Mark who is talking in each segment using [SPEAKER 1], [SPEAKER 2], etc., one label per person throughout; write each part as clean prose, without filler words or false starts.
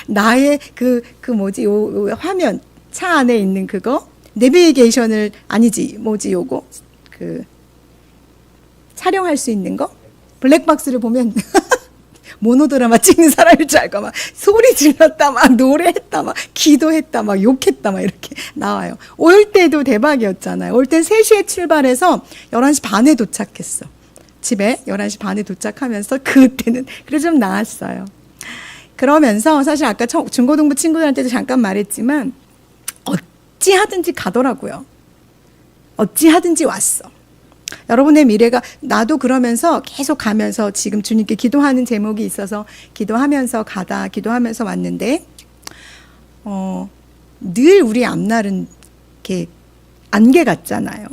[SPEAKER 1] 나의 요 화면, 차 안에 있는 그거, 내비게이션을, 아니지, 요거, 촬영할 수 있는 거? 블랙박스를 보면, 모노드라마 찍는 사람일 줄 알고 막 소리 질렀다, 막 노래했다, 막 기도했다, 막 욕했다, 막 이렇게 나와요. 올 때도 대박이었잖아요. 올 땐 3시에 출발해서 11시 반에 도착했어. 집에 11시 반에 도착하면서 그때는, 그래서 좀 나았어요. 그러면서 사실 아까 중고등부 친구들한테도 잠깐 말했지만 어찌하든지 가더라고요. 어찌하든지 왔어. 여러분의 미래가, 나도 그러면서 계속 가면서 지금 주님께 기도하는 제목이 있어서 기도하면서 가다, 기도하면서 왔는데 늘 우리 앞날은 이렇게 안개 같잖아요.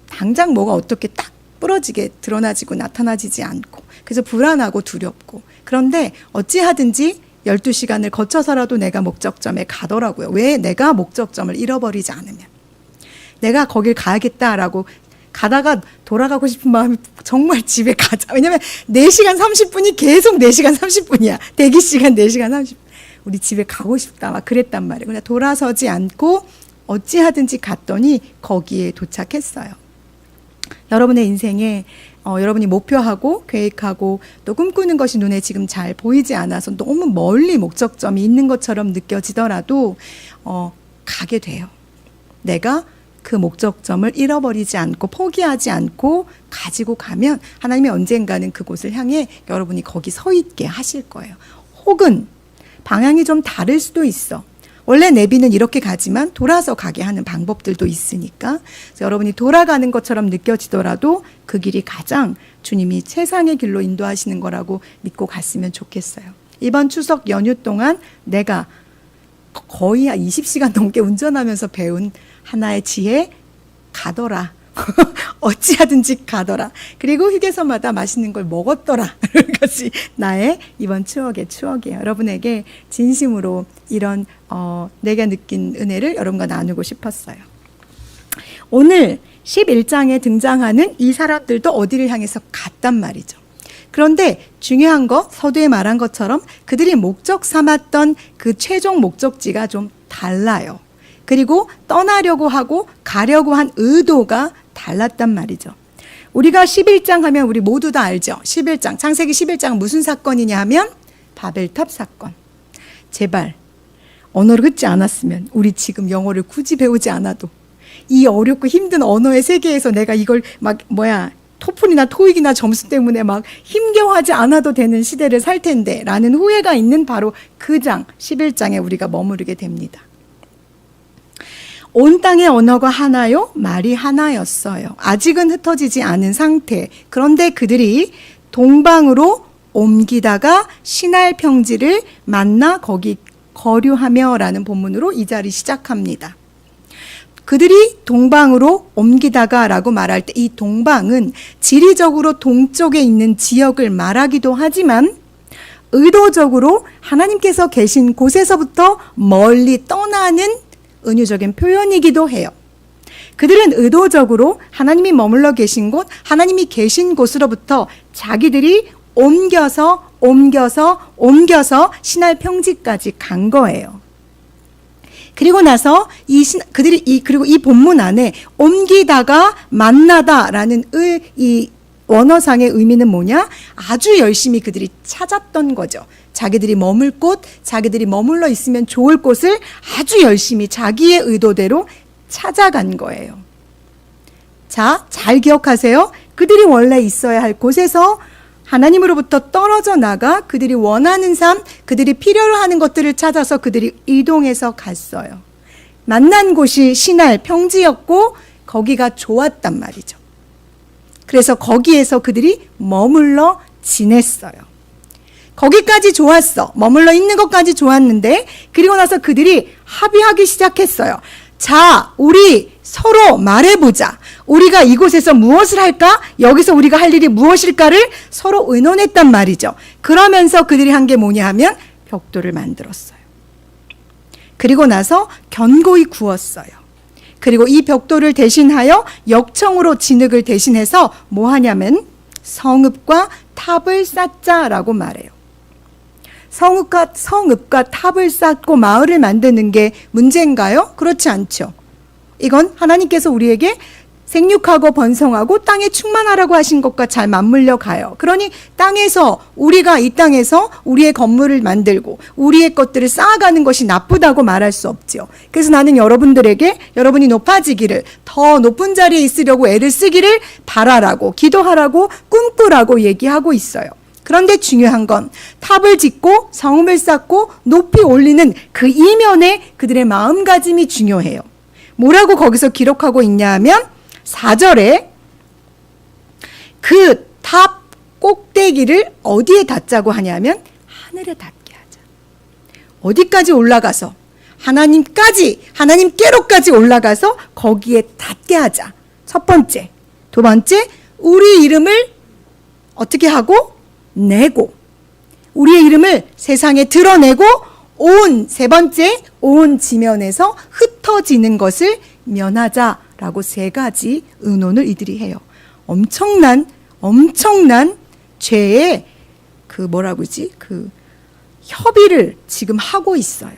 [SPEAKER 1] 당장 뭐가 어떻게 딱 부러지게 드러나지고 나타나지지 않고, 그래서 불안하고 두렵고, 그런데 어찌하든지 12시간을 거쳐서라도 내가 목적점에 가더라고요. 왜? 내가 목적점을 잃어버리지 않으면. 내가 거길 가야겠다라고 가다가 돌아가고 싶은 마음이 정말 집에 가자. 왜냐면 4시간 30분이 계속 4시간 30분이야. 대기시간 4시간 30분. 우리 집에 가고 싶다. 막 그랬단 말이에요. 그냥 돌아서지 않고 어찌하든지 갔더니 거기에 도착했어요. 여러분의 인생에 여러분이 목표하고 계획하고 또 꿈꾸는 것이 눈에 지금 잘 보이지 않아서 너무 멀리 목적점이 있는 것처럼 느껴지더라도 가게 돼요. 내가 그 목적점을 잃어버리지 않고 포기하지 않고 가지고 가면 하나님이 언젠가는 그곳을 향해 여러분이 거기 서 있게 하실 거예요. 혹은 방향이 좀 다를 수도 있어. 원래 내비는 이렇게 가지만 돌아서 가게 하는 방법들도 있으니까, 여러분이 돌아가는 것처럼 느껴지더라도 그 길이 가장 주님이 최상의 길로 인도하시는 거라고 믿고 갔으면 좋겠어요. 이번 추석 연휴 동안 내가 거의 20시간 넘게 운전하면서 배운 하나의 지혜, 가더라. 어찌하든지 가더라. 그리고 휴게소마다 맛있는 걸 먹었더라. 그것이 나의 이번 추억의 추억이에요. 여러분에게 진심으로 이런 내가 느낀 은혜를 여러분과 나누고 싶었어요. 오늘 11장에 등장하는 이 사람들도 어디를 향해서 갔단 말이죠. 그런데 중요한 거, 서두에 말한 것처럼 그들이 목적 삼았던 그 최종 목적지가 좀 달라요. 그리고 떠나려고 하고 가려고 한 의도가 달랐단 말이죠. 우리가 11장 하면 우리 모두 다 알죠. 11장, 창세기 11장 무슨 사건이냐 하면 바벨탑 사건. 제발 언어를 긋지 않았으면 우리 지금 영어를 굳이 배우지 않아도 이 어렵고 힘든 언어의 세계에서 내가 이걸 토플이나 토익이나 점수 때문에 막 힘겨워하지 않아도 되는 시대를 살 텐데 라는 후회가 있는 바로 그 장 11장에 우리가 머무르게 됩니다. 온 땅의 언어가 하나요? 말이 하나였어요. 아직은 흩어지지 않은 상태. 그런데 그들이 동방으로 옮기다가 시날 평지를 만나 거기 거류하며 라는 본문으로 이 자리 시작합니다. 그들이 동방으로 옮기다가 라고 말할 때 이 동방은 지리적으로 동쪽에 있는 지역을 말하기도 하지만 의도적으로 하나님께서 계신 곳에서부터 멀리 떠나는 은유적인 표현이기도 해요. 그들은 의도적으로 하나님이 머물러 계신 곳, 하나님이 계신 곳으로부터 자기들이 옮겨서 시날 평지까지 간 거예요. 그리고 나서 그리고 이 본문 안에 옮기다가 만나다라는 이 원어상의 의미는 뭐냐? 아주 열심히 그들이 찾았던 거죠. 자기들이 머물 곳, 자기들이 머물러 있으면 좋을 곳을 아주 열심히 자기의 의도대로 찾아간 거예요. 자, 잘 기억하세요. 그들이 원래 있어야 할 곳에서 하나님으로부터 떨어져 나가 그들이 원하는 삶, 그들이 필요로 하는 것들을 찾아서 그들이 이동해서 갔어요. 만난 곳이 시날 평지였고 거기가 좋았단 말이죠. 그래서 거기에서 그들이 머물러 지냈어요. 거기까지 좋았어. 머물러 있는 것까지 좋았는데, 그리고 나서 그들이 합의하기 시작했어요. 자, 우리 서로 말해보자. 우리가 이곳에서 무엇을 할까? 여기서 우리가 할 일이 무엇일까를 서로 의논했단 말이죠. 그러면서 그들이 한 게 뭐냐 하면 벽돌을 만들었어요. 그리고 나서 견고히 구웠어요. 그리고 이 벽돌을 대신하여 역청으로 진흙을 대신해서 뭐 하냐면 성읍과 탑을 쌓자라고 말해요. 성읍과 탑을 쌓고 마을을 만드는 게 문제인가요? 그렇지 않죠. 이건 하나님께서 우리에게 생육하고 번성하고 땅에 충만하라고 하신 것과 잘 맞물려 가요. 그러니 우리가 이 땅에서 우리의 건물을 만들고 우리의 것들을 쌓아가는 것이 나쁘다고 말할 수 없죠. 그래서 나는 여러분들에게 여러분이 높아지기를, 더 높은 자리에 있으려고 애를 쓰기를 바라라고, 기도하라고, 꿈꾸라고 얘기하고 있어요. 그런데 중요한 건 탑을 짓고 성읍을 쌓고 높이 올리는 그 이면에 그들의 마음가짐이 중요해요. 뭐라고 거기서 기록하고 있냐 하면 4절에 그 탑 꼭대기를 어디에 닿자고 하냐면 하늘에 닿게 하자. 어디까지 올라가서 하나님께로까지 올라가서 거기에 닿게 하자. 첫 번째. 두 번째, 우리 이름을 어떻게 하고? 내고. 우리의 이름을 세상에 드러내고 세 번째, 온 지면에서 흩어지는 것을 면하자라고 3가지 의논을 이들이 해요. 엄청난 죄의 그 협의를 지금 하고 있어요.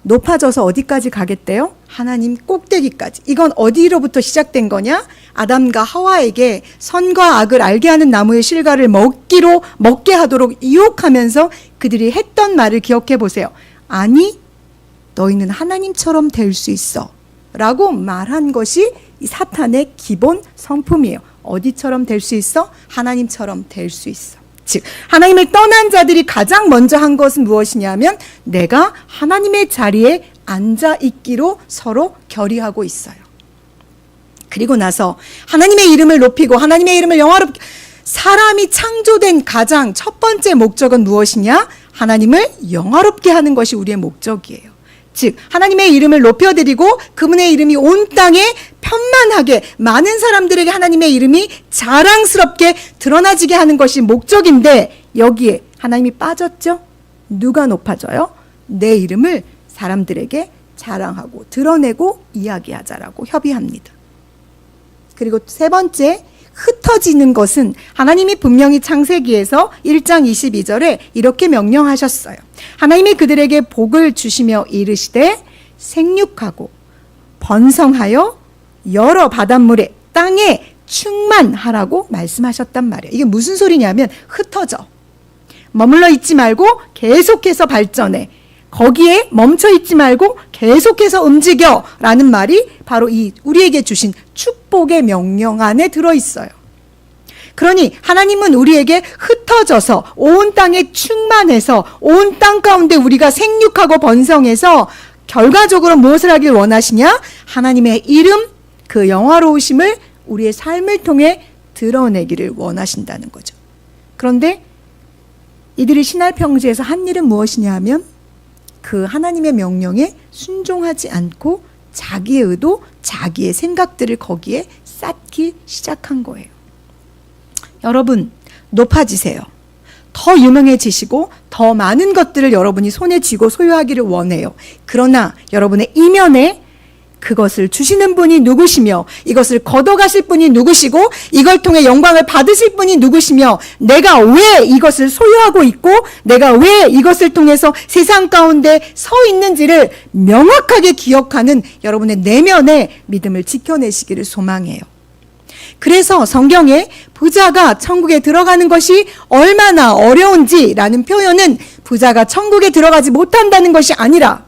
[SPEAKER 1] 높아져서 어디까지 가겠대요? 하나님 꼭대기까지. 이건 어디로부터 시작된 거냐? 아담과 하와에게 선과 악을 알게 하는 나무의 실과를 먹게 하도록 유혹하면서 그들이 했던 말을 기억해 보세요. 아니, 너희는 하나님처럼 될 수 있어 라고 말한 것이 이 사탄의 기본 성품이에요. 어디처럼 될 수 있어? 하나님처럼 될 수 있어. 즉 하나님을 떠난 자들이 가장 먼저 한 것은 무엇이냐면 내가 하나님의 자리에 앉아 있기로 서로 결의하고 있어요. 그리고 나서 하나님의 이름을 높이고 하나님의 이름을 영화롭게, 사람이 창조된 가장 첫 번째 목적은 무엇이냐? 하나님을 영화롭게 하는 것이 우리의 목적이에요. 즉 하나님의 이름을 높여드리고 그분의 이름이 온 땅에 편만하게 많은 사람들에게 하나님의 이름이 자랑스럽게 드러나지게 하는 것이 목적인데, 여기에 하나님이 빠졌죠? 누가 높아져요? 내 이름을 사람들에게 자랑하고 드러내고 이야기하자라고 협의합니다. 그리고 3번째, 흩어지는 것은 하나님이 분명히 창세기에서 1장 22절에 이렇게 명령하셨어요. 하나님이 그들에게 복을 주시며 이르시되 생육하고 번성하여 여러 바닷물에 땅에 충만하라고 말씀하셨단 말이에요. 이게 무슨 소리냐면 흩어져. 머물러 있지 말고 계속해서 발전해. 거기에 멈춰 있지 말고 계속해서 움직여 라는 말이 바로 이 우리에게 주신 축복의 명령 안에 들어있어요. 그러니 하나님은 우리에게 흩어져서 온 땅에 충만해서 온 땅 가운데 우리가 생육하고 번성해서 결과적으로 무엇을 하길 원하시냐? 하나님의 이름, 그 영화로우심을 우리의 삶을 통해 드러내기를 원하신다는 거죠. 그런데 이들이 신할 평지에서 한 일은 무엇이냐 하면 그 하나님의 명령에 순종하지 않고 자기의 의도, 자기의 생각들을 거기에 쌓기 시작한 거예요. 여러분, 높아지세요. 더 유명해지시고 더 많은 것들을 여러분이 손에 쥐고 소유하기를 원해요. 그러나 여러분의 이면에 그것을 주시는 분이 누구시며 이것을 걷어가실 분이 누구시고 이걸 통해 영광을 받으실 분이 누구시며 내가 왜 이것을 소유하고 있고 내가 왜 이것을 통해서 세상 가운데 서 있는지를 명확하게 기억하는 여러분의 내면의 믿음을 지켜내시기를 소망해요. 그래서 성경에 부자가 천국에 들어가는 것이 얼마나 어려운지라는 표현은 부자가 천국에 들어가지 못한다는 것이 아니라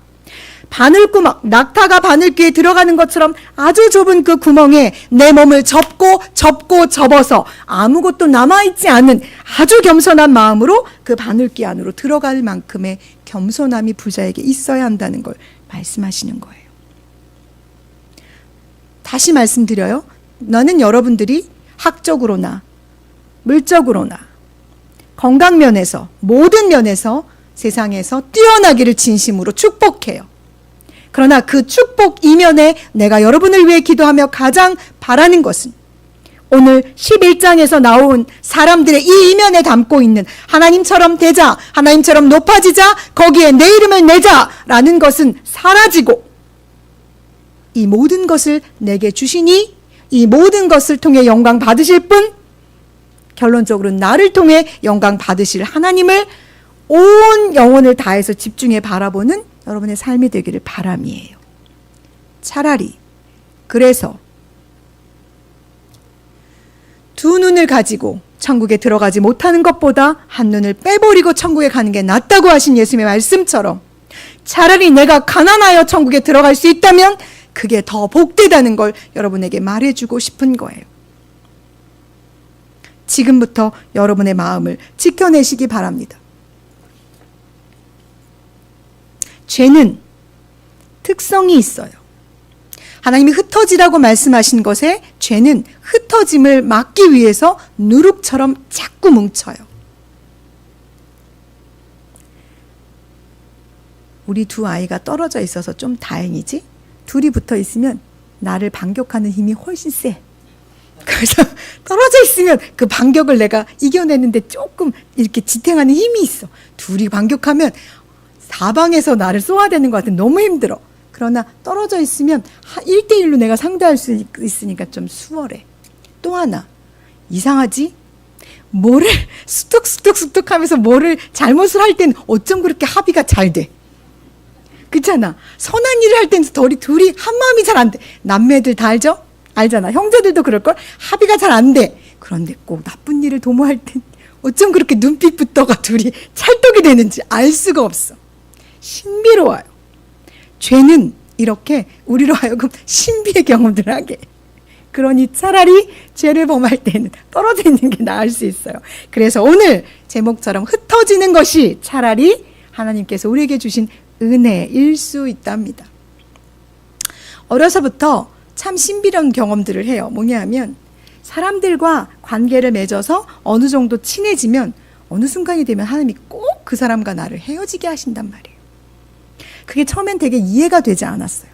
[SPEAKER 1] 바늘구멍, 낙타가 바늘귀에 들어가는 것처럼 아주 좁은 그 구멍에 내 몸을 접어서 아무것도 남아있지 않은 아주 겸손한 마음으로 그 바늘귀 안으로 들어갈 만큼의 겸손함이 부자에게 있어야 한다는 걸 말씀하시는 거예요. 다시 말씀드려요. 나는 여러분들이 학적으로나 물적으로나 건강면에서 모든 면에서 세상에서 뛰어나기를 진심으로 축복해요. 그러나 그 축복 이면에 내가 여러분을 위해 기도하며 가장 바라는 것은 오늘 11장에서 나온 사람들의 이 이면에 담고 있는 하나님처럼 되자, 하나님처럼 높아지자, 거기에 내 이름을 내자라는 것은 사라지고 이 모든 것을 내게 주시니 이 모든 것을 통해 영광 받으실 분, 결론적으로 나를 통해 영광 받으실 하나님을 온 영혼을 다해서 집중해 바라보는 여러분의 삶이 되기를 바람이에요. 차라리 그래서 두 눈을 가지고 천국에 들어가지 못하는 것보다 한 눈을 빼버리고 천국에 가는 게 낫다고 하신 예수님의 말씀처럼 차라리 내가 가난하여 천국에 들어갈 수 있다면 그게 더 복되다는 걸 여러분에게 말해주고 싶은 거예요. 지금부터 여러분의 마음을 지켜내시기 바랍니다. 죄는 특성이 있어요. 하나님이 흩어지라고 말씀하신 것에 죄는 흩어짐을 막기 위해서 누룩처럼 자꾸 뭉쳐요. 우리 두 아이가 떨어져 있어서 좀 다행이지? 둘이 붙어 있으면 나를 반격하는 힘이 훨씬 세. 그래서 떨어져 있으면 그 반격을 내가 이겨내는데 조금 이렇게 지탱하는 힘이 있어. 둘이 반격하면 사방에서 나를 쏘아대는 것 같아. 너무 힘들어. 그러나 떨어져 있으면 1대1로 내가 상대할 수 있으니까 좀 수월해. 또 하나, 이상하지? 뭐를 쑥뚝쑥뚝 하면서 뭐를 잘못을 할 땐 어쩜 그렇게 합의가 잘 돼. 그렇잖아. 선한 일을 할 땐 둘이 한 마음이 잘 안 돼. 남매들 다 알죠? 알잖아. 형제들도 그럴걸? 합의가 잘 안 돼. 그런데 꼭 나쁜 일을 도모할 땐 어쩜 그렇게 눈빛부터가 둘이 찰떡이 되는지 알 수가 없어. 신비로워요. 죄는 이렇게 우리로 하여금 신비의 경험들을 하게. 그러니 차라리 죄를 범할 때는 떨어져 있는 게 나을 수 있어요. 그래서 오늘 제목처럼 흩어지는 것이 차라리 하나님께서 우리에게 주신 은혜일 수 있답니다. 어려서부터 참 신비로운 경험들을 해요. 뭐냐 하면 사람들과 관계를 맺어서 어느 정도 친해지면 어느 순간이 되면 하나님이 꼭 그 사람과 나를 헤어지게 하신단 말이에요. 그게 처음엔 되게 이해가 되지 않았어요.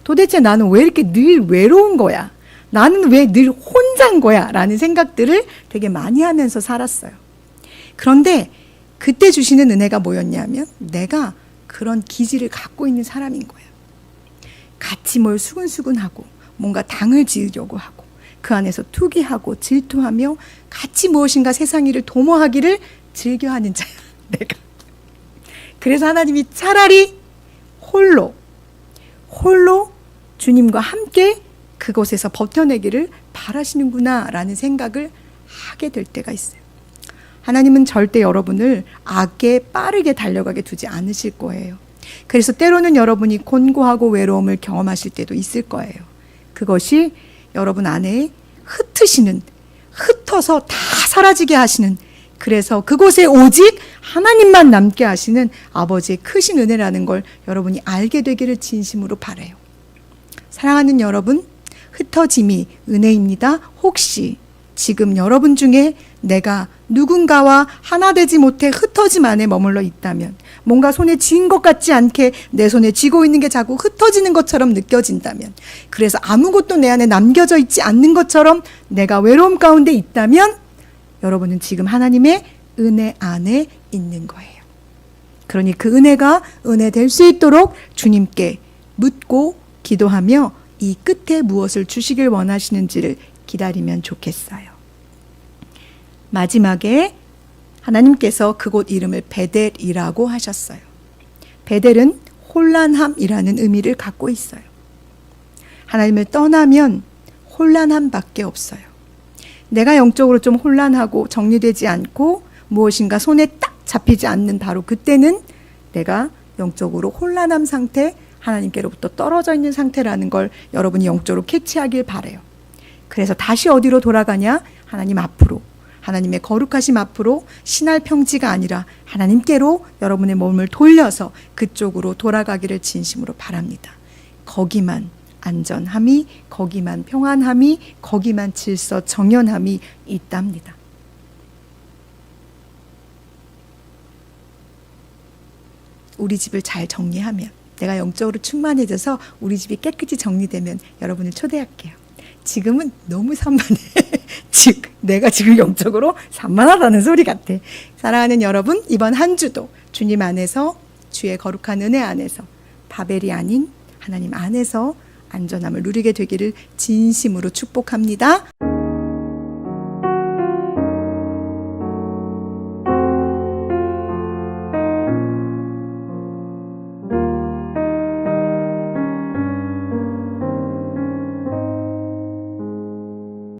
[SPEAKER 1] 도대체 나는 왜 이렇게 늘 외로운 거야? 나는 왜 늘 혼자인 거야? 라는 생각들을 되게 많이 하면서 살았어요. 그런데 그때 주시는 은혜가 뭐였냐면 내가 그런 기질을 갖고 있는 사람인 거예요. 같이 뭘 수근수근하고 뭔가 당을 지으려고 하고 그 안에서 투기하고 질투하며 같이 무엇인가 세상 일을 도모하기를 즐겨하는 자야. 내가. 그래서 하나님이 차라리 홀로 주님과 함께 그곳에서 버텨내기를 바라시는구나 라는 생각을 하게 될 때가 있어요. 하나님은 절대 여러분을 악에 빠르게 달려가게 두지 않으실 거예요. 그래서 때로는 여러분이 곤고하고 외로움을 경험하실 때도 있을 거예요. 그것이 여러분 안에 흩어서 다 사라지게 하시는, 그래서 그곳에 오직 하나님만 남게 하시는 아버지의 크신 은혜라는 걸 여러분이 알게 되기를 진심으로 바라요. 사랑하는 여러분, 흩어짐이 은혜입니다. 혹시 지금 여러분 중에 내가 누군가와 하나 되지 못해 흩어짐 안에 머물러 있다면, 뭔가 손에 쥔 것 같지 않게 내 손에 쥐고 있는 게 자꾸 흩어지는 것처럼 느껴진다면, 그래서 아무것도 내 안에 남겨져 있지 않는 것처럼 내가 외로움 가운데 있다면 여러분은 지금 하나님의 은혜 안에 있는 거예요. 그러니 그 은혜가 은혜 될 수 있도록 주님께 묻고 기도하며 이 끝에 무엇을 주시길 원하시는지를 기다리면 좋겠어요. 마지막에 하나님께서 그곳 이름을 베델이라고 하셨어요. 베델은 혼란함이라는 의미를 갖고 있어요. 하나님을 떠나면 혼란함밖에 없어요. 내가 영적으로 좀 혼란하고 정리되지 않고 무엇인가 손에 딱 잡히지 않는 바로 그때는 내가 영적으로 혼란함 상태, 하나님께로부터 떨어져 있는 상태라는 걸 여러분이 영적으로 캐치하길 바라요. 그래서 다시 어디로 돌아가냐? 하나님 앞으로, 하나님의 거룩하심 앞으로, 신할 평지가 아니라 하나님께로 여러분의 몸을 돌려서 그쪽으로 돌아가기를 진심으로 바랍니다. 거기만 안전함이, 거기만 평안함이, 거기만 질서 정연함이 있답니다. 우리 집을 잘 정리하면, 내가 영적으로 충만해져서 우리 집이 깨끗이 정리되면 여러분을 초대할게요. 지금은 너무 산만해. 내가 지금 영적으로 산만하다는 소리 같아. 사랑하는 여러분, 이번 한 주도 주님 안에서, 주의 거룩한 은혜 안에서, 바벨이 아닌 하나님 안에서 안전함을 누리게 되기를 진심으로 축복합니다.